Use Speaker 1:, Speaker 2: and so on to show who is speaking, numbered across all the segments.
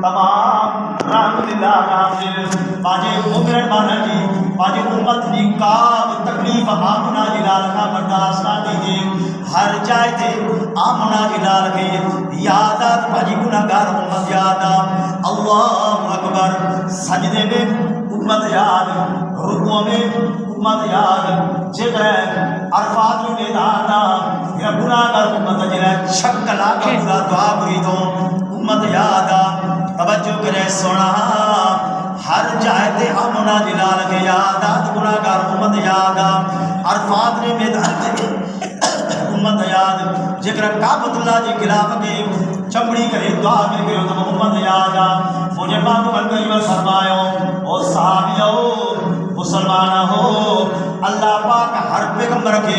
Speaker 1: تمام رحمت اللہ نازل باجے مومن مانا جی باجے امت جی کا تکلیف آمنا جلال کا برداشت نہ دیجیے ہر جائے تھے آمنا جلال کے یادات باجی گناہگار امت یاد اللہ اکبر سجدے میں امت یاد رکوع میں امت یاد جگر عرفات کی میدان یا گناہگار امت جلے چھکلا کا پورا دعا بری تو امت یاد توجہ کرے سونا ہر جائے تے آمنا جلال کے یادات گناہگار امت یاد عرفات نے میدان امت یاد جگر کعبۃ اللہ جی خلاف کے چمڑی کرے دعا میں گئے تو امت یاد مجھے بابو کریم فرمایا او صحابیو مسلمان ہو اللہ پاک ہر پیغمبر کے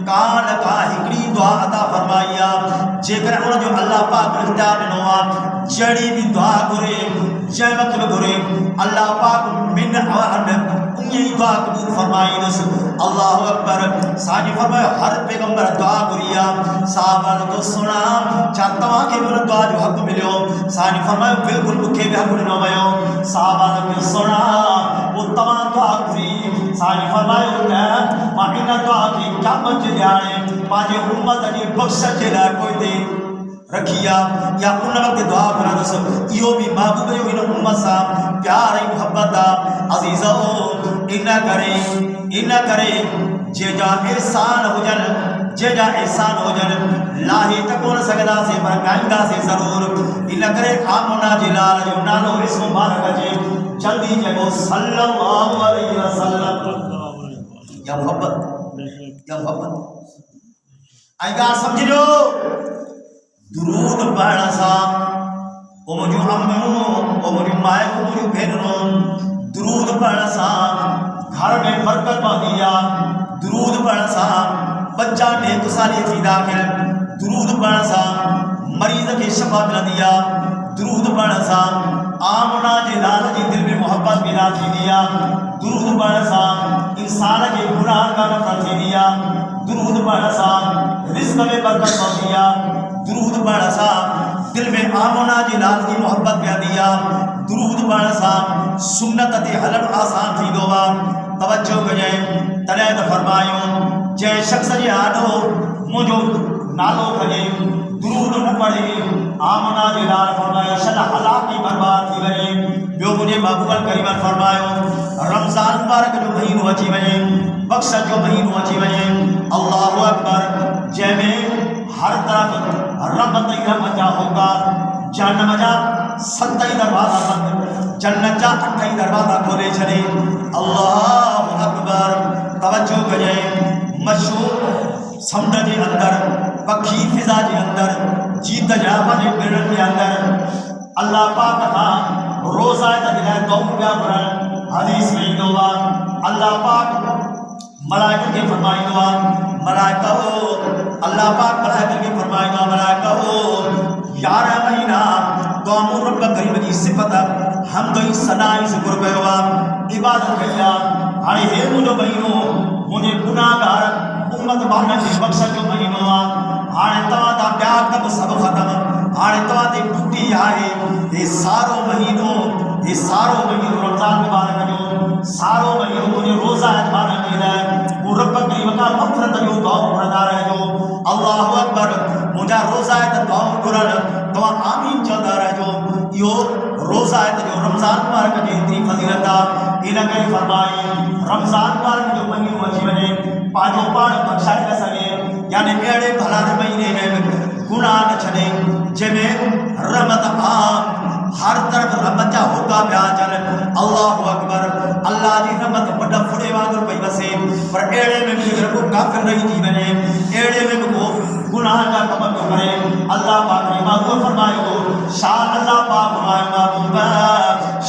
Speaker 1: کان کا ہکڑی دعا عطا فرمایا جگر ان جو اللہ پاک اختیار نوا جڑی بھی دعا کرے جے مطلب کرے اللہ پاک من یہ دعا قبول فرمائی نس اللہ اکبر ساجی فرمائے ہر پیغمبر دعا کریا صحابہ تو سنا چاہتا ہوں کہ میرا دعا جو حق ملیو ساجی فرمائے بالکل بکے بھی حق نہ ہوئے صحابہ تو سنا وہ تمام دعا کری ساجی فرمائے ماہینہ دعا کی کیا منجل آئے پاجے امت علی بخشت جلہ کوئی دے رکھیا یا ان وقت دعا کرا دس ایو بھی محبوب جو ان امت سا پیار محبت عزیزو انہ کرے جے جا احسان ہو جن جے جا احسان ہو جن لاہی تکون سگدا سے مرکائندہ سے ضرور انہ کرے آمنا جلال جو نالو اسم مبارک جے جلدی جگو صلی اللہ علیہ وسلم یا محبت آئیگا سمجھ لو درود پڑھنا سا او مجھو امیوں او مجھو مائے او مجھو بہنوں درود پڑھنا سا گھر میں برکت باندیا درود پڑھنا سا بچہ نیک سالی تھی داخل درود پڑھنا سا مریض کے شفا ملا دیا درود پڑھنا سا آمنا جلال جی دل میں محبت ملا تھی دیا درود پڑھنا سا انسان کے گناہ کا نفرت تھی دیا درود پڑھنا سا رزق میں برکت باندیا درود پڑھنا سا دل میں آمنا جلال کی محبت پیا دیا درود پڑھنا سا سنت تے حلن آسان تھی دوا توجہ کجے تنید فرمائیوں جے شخص جی آڈو مجھو نالو کھجے درود نہ پڑھے آمنا جلال فرمایا شد حلاقی برباد تھی گئے بیو مجھے محبوب الکریم فرمائیوں رمضان مبارک جو مہینو اچھی وجے بخشت جو مہینو اچھی وجے اللہ اکبر جے میں ہر طرف رحمت رحمت جا ہوگا جہنم جا 7 دروازہ بند جنت جا 8 دروازہ کھولے چھڑے اللہ اکبر توجہ کرے مشہور سمندر کے اندر پکھی فضا کے اندر جیت جاپا کے بیڑن کے اندر اللہ پاک کا روزہ تجلہ قوم کیا برن حدیث میں دعا اللہ پاک ملائکہ کے فرمائی دعا ملائکہ ہو اللہ پاک ملائکہ کے فرمائی دعا ملائکہ ہو 11 مہینہ دعامو رب کریم کی صفت حمد ثنائی ذکر کروا عبادت کیا ہاں ہے مجھو مہینوں مجھے گناہگار امت باندھنے کی بخشت جو مہینوں ہاں توا دا پیار تب سب ختم ہاں توا دے ٹوٹی آئے یہ ساروں مہینوں رمضان مبارک جو ساروں مہینوں مجھے روزہ اتبارہ ملا ہے وہ رب کریم کا مغفرت جو دعاؤں پڑھتا رہے جو اللہ اکبر مجھے روزہ دعاؤں کرن دعا آمین چاہتا رہے جو یہ روزہ جو رمضان مبارک جو اتنی فضیلت انہاں کے فرمائے رمضان مبارک جو مہینوں اچھی وجے پانچوں پان بخشائی نہ سکے یعنی اڑے بھلارے مہینے میں گناہ نہ چھڑے جے میں رحمت عام ہر طرف رحمت جا ہوگا پیا چل اللہ اکبر اللہ جی رحمت بڑا پھڑے وانگر پئی وسے پر ایڑے میں بھی اگر کو کافر نہیں تھی بنے ایڑے میں کو گناہ کا کم کو کرے اللہ پاک نے محبوب فرمائے کو شان اللہ پاک فرمائے محبوب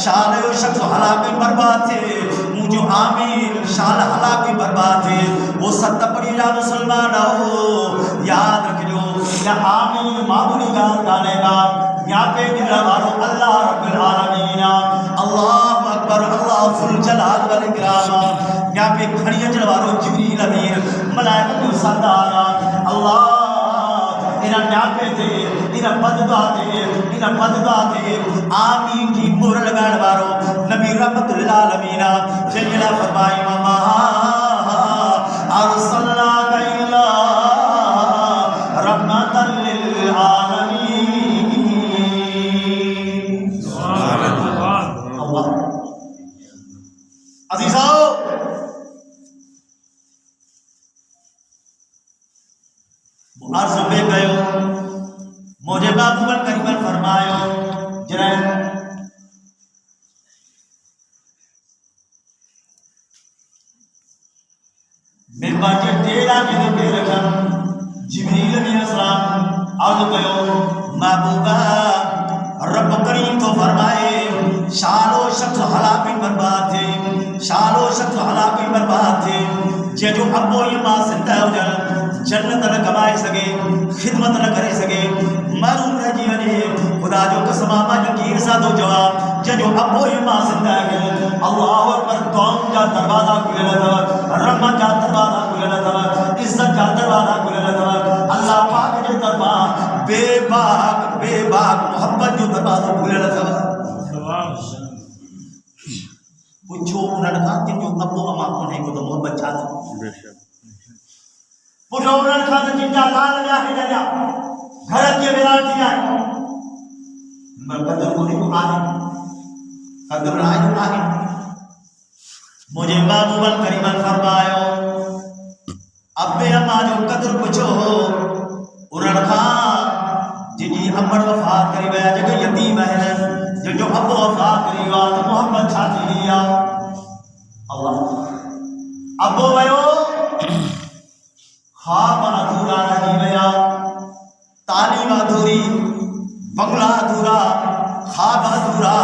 Speaker 1: شان وہ شخص ہلاکی برباد تھے مجھو آمین شان ہلاکی برباد تھے وہ ست پڑی جا مسلمان ہو یاد رکھ جو یا آمین معمولی گانے گا یہاں پہ دل والو اللہ رب العالمین اللہ اکبر اللہ ذل جلال والاکرام یہاں پہ کھڑی اجل والو جبریل امین ملائکہ سردار اللہ انہاں جاپے تھے انہاں بددعا تھے آمین کی مہر لگان وارو نبی رحمت للعالمین جنگلہ فرمائی ماما ارسلناک الا رحمت للعالمین. اللہ عزیزاؤ عرض پہ گئے مجھے محبوباً قریباً فرمایا جنہیں ممبر کے ٹیڑا کے دے پہ رکھن جبریل علیہ السلام عرض گئے محبوبہ رب کریم تو فرمائے شالو شخص ہلاکی برباد تھے شالو شخص ہلاکی برباد تھے جے جو ابو یہ ماں زندہ ہو جائے جنت نہ کمائے سگے خدمت نہ کرے سگے معلوم رہ جیونے خدا جو قسم آما جو کی ارسا دو جواب جے جو ابو یہ ماں زندہ ہے اللہ اکبر قوم جا دروازہ کھلے لگا رحمت جا دروازہ کھلے لگا عزت جا دروازہ کھلے لگا اللہ پاک جو دروازہ بے باک محبت جو دروازہ کھلے لگا پوچھو انہوں نے کہا کہ جو ابو اما کونے کو تو محبت چاہتا پوچھو انہوں نے کہا کہ جن جا لال جا ہے جا گھرت کے بلال تھی آئے میں قدر کونے کو آئے قدر آئے جو آئے مجھے محبوباً قریباً فرمایا ابے اما جو قدر پوچھو انہوں نے کہا جی امر وفات قریب ہے جگہ یتیم ہے جو ابو وفات قریب ہے محمد چھاتی لیا اللہ ابو ویو خواب ادھورا رہی ویا تعلیم ادھوری بنگلہ ادھورا خواب ادھورا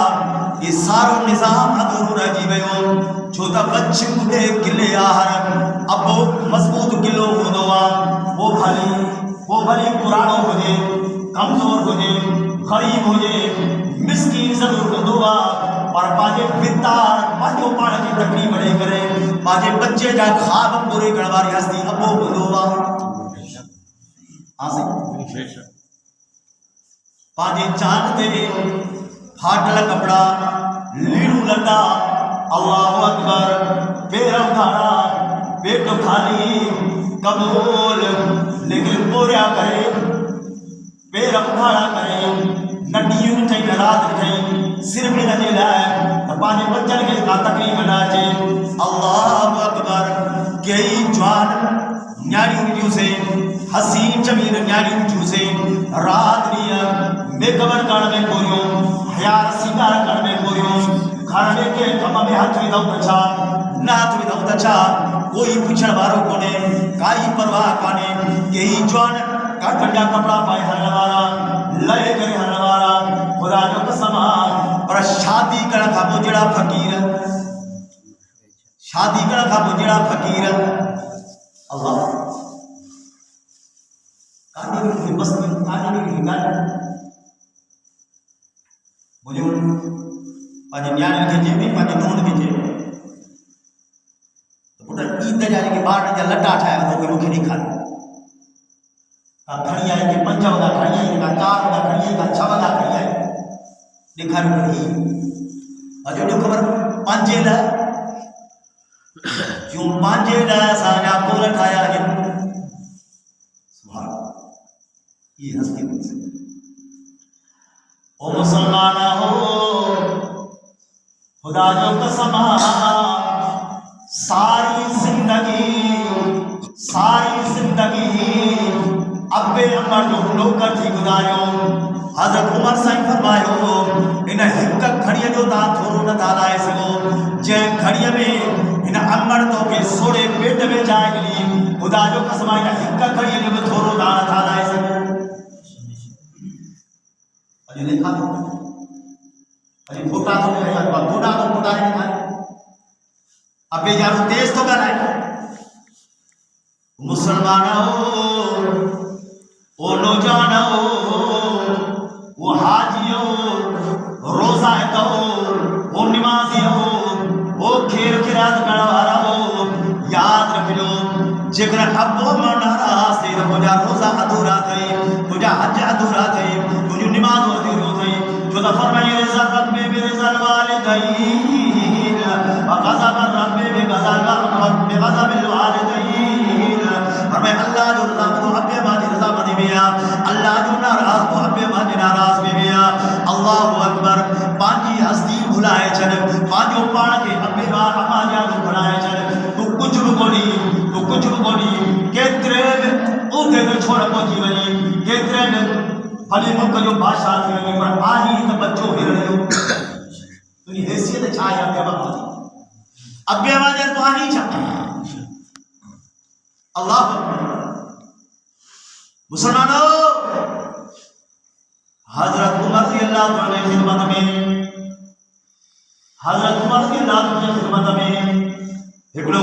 Speaker 1: یہ سارو نظام ادھورو رہی ویو چھوٹا بچے کدے گلے آہر ابو مضبوط گلو ہو دوا وہ بھلی پرانو ہو جے کمزور ہو جے غریب ہو جے مسکین ضرور ہو دوا اور پاجے بتار پاجو پاڑا کی تکلیف بڑے کرے پاجے بچے جا خواب پورے گڑواری ہستی ابو ہو دوا پاجے چاند دے پھاٹلا کپڑا لیڑو لگا اللہ اکبر پیرا اٹھانا پیٹ خالی قبول لیکن پوریا کرے پیرا اٹھانا کرے نڈیوں چاہیے رات چاہیے صرف نہ دے لائے پانے بچن کے کا تکلیف نہ چاہیے اللہ اکبر کئی جوان نیاری اٹھیو سے حسین جمیل نیاری اٹھیو سے رات نیا میک اپ کرنے میں کوریوں حیار سنگار کرنے میں کوریوں کھانے کے کمہ میں ہاتھ بھی داؤں تچھا نات بھی داؤں تچھا کوئی پچھڑ بارو کونے کائی پرواہ کانے یہی جوان کٹنڈا کپڑا پائے ہنوارا لئے کرے ہنوارا خدا جو قسم پر شادی کرا کھا مجھڑا فقیر شادی کرا کھا مجھڑا فقیر اللہ کانی بھی مستی کانی بھی گانا مجھے پاجے نیانے کے جے بھی پاجے نون کے جے تو پوٹا عید جانے کے بعد جا لٹا ٹھایا تو کوئی مکھے نہیں کھانے کھڑی آئے کہ پنچا وگا کھڑی آئے کہ چار وگا کھڑی آئے کہ چھا وگا کھڑی آئے دکھا رو کھڑی اور جو خبر پانچے لائے جو پانچے لائے سانیا کو لٹھایا ہے سبحان یہ ہستی بن سے او مسلمانہ ہو خدا جو قسم ساری زندگی ابے امر جو لوکر تھی گزاریوں حضرت عمر سائیں فرمایو ان ہک کھڑی جو تا تھورو نہ تالائے سگو جے کھڑی میں ان امر تو کے سوڑے پیٹ میں جائے گلی خدا جو قسم ان ہک کھڑی جو تھورو نہ تالائے سگو اجے دیکھا تو اجے پھوٹا تو نہیں ہے پھوٹا تو پھوٹا نہیں ہے ابے یارو تیز تو گلائے مسلمانوں او نوجوانوں وہ حاجیوں روزہ کہو وہ نمازیوں وہ کھیر کھرات کروا رہو یاد رکھ لو جگر ابو مرنا راستے تو جا روزہ ادھورا تھے تو حضور فرمائے رضا رب برضا الوالدین وغضب الرب بغضب الوالدین. فرمائے اللہ جو رضا مند ابے ماں رضا مند بیا، اللہ جو ناراض ہو ابے ماں ناراض بیا. اللہ اکبر. پانچی ہستی بھلائے چل، پانچوں پان کے ابے ماں اما جان بھلائے چل. تو کچھ بھی کونی کیترے اوتے تے چھوڑ پہنچی وئی، کیترے پھلے ملک جو بادشاہ تھی وئی، پر آہی تے بچو ہرڑیو تنی حیثیت چھا ہے ابے ماں ابے ماں تو آہی چھا. اللہ مسلمانوں، حضرت عمر رضی اللہ عنہ کی خدمت میں، حضرت عمر رضی اللہ عنہ کی خدمت میں ایکڑو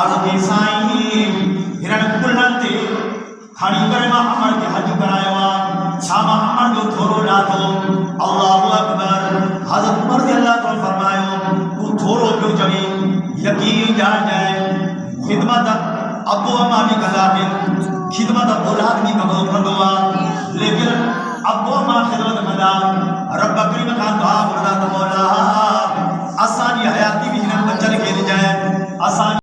Speaker 1: اور کی سائیں ہرن کلن تے کھڑی کرے ماں عمر کے حج کرائیوا، چھاما عمر جو تھورو لاتو. اللہ اکبر. حضرت عمر رضی اللہ عنہ فرمایو تو تھورو جو جوی یقین جان جائے خدمت ابو اما بھی کلا ہے، خدمت اولاد بھی قبول کر دوا، لیکن ابو اما خدمت مدا رب کریم کا دعا فردا مولا